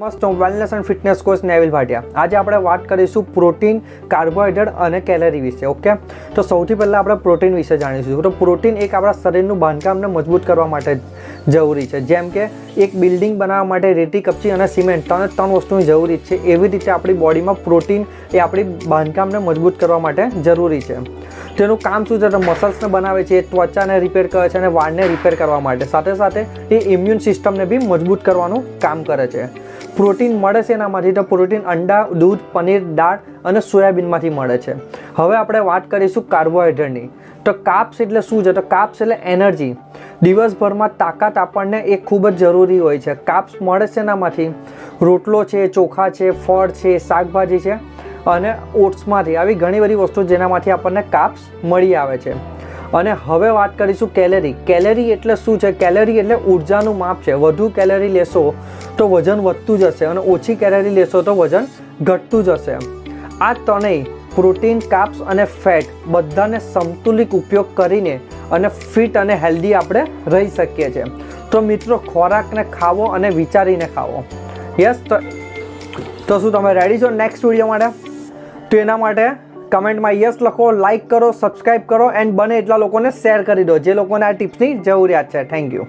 મસ્ત wellness and fitness coach Neville Bhatia. આજે આપણે વાત કરીશું પ્રોટીન, કાર્બોહાઈડ્રેટ અને કેલરી વિશે। ઓકે, તો સૌથી પહેલાં આપણે પ્રોટીન વિશે જાણીશું। તો પ્રોટીન એક આપણા શરીરનું બાંધકામને મજબૂત કરવા માટે જરૂરી છે। જેમ કે એક બિલ્ડિંગ બનાવવા માટે રેતી, કપચી અને સિમેન્ટ ત્રણ વસ્તુની જરૂરી છે, એવી રીતે આપણી બોડીમાં પ્રોટીન એ આપણી બાંધકામને મજબૂત કરવા માટે જરૂરી છે। તેનું કામ શું છે? તો મસલ્સને બનાવે છે, ત્વચાને રિપેર કરે છે અને વાળને રિપેર કરવા માટે, સાથે સાથે એ ઇમ્યુન સિસ્ટમને બી મજબૂત કરવાનું કામ કરે છે। પ્રોટીન મળે છે એનામાંથી, તો પ્રોટીન અંડા, દૂધ, પનીર, દાળ અને સોયાબીનમાંથી મળે છે। હવે આપણે વાત કરીશું કાર્બોહાઈડ્રેટની। તો કાર્બ્સ એટલે શું છે? તો કાર્બ્સ એટલે એનર્જી, દિવસભરમાં તાકાત આપણને એ ખૂબ જ જરૂરી હોય છે। કાર્બ્સ મળે છે એનામાંથી, રોટલો છે, ચોખા છે, ફળ છે, શાકભાજી છે અને ઓટ્સમાંથી, આવી ઘણી બધી વસ્તુ જેનામાંથી આપણને કાર્બ્સ મળી આવે છે। અને હવે વાત કરીશું કેલેરી। કેલેરી એટલે શું છે? કેલેરી એટલે ઉર્જાનું માપ છે। વધુ કેલેરી લેશો તો વજન વધતું જશે અને ઓછી કેલેરી લેશો તો વજન ઘટતું જશે। આ ત્રણેય પ્રોટીન, કાર્બ્સ અને ફેટ બધાને સમતુલિત ઉપયોગ કરીને અને ફિટ અને હેલ્ધી આપણે રહી શકીએ છીએ। તો મિત્રો, ખોરાકને ખાવો અને વિચારીને ખાવો। યસ, તો શું તમે રેડી છો નેક્સ્ટ વિડીયો માટે? તો એના માટે કમેન્ટમાં યસ લખો, લાઇક કરો, સબસ્ક્રાઈબ કરો એન્ડ બને એટલા લોકોને શેર કરી દો જે લોકોને આ ટિપ્સની જરૂરિયાત છે। Thank you.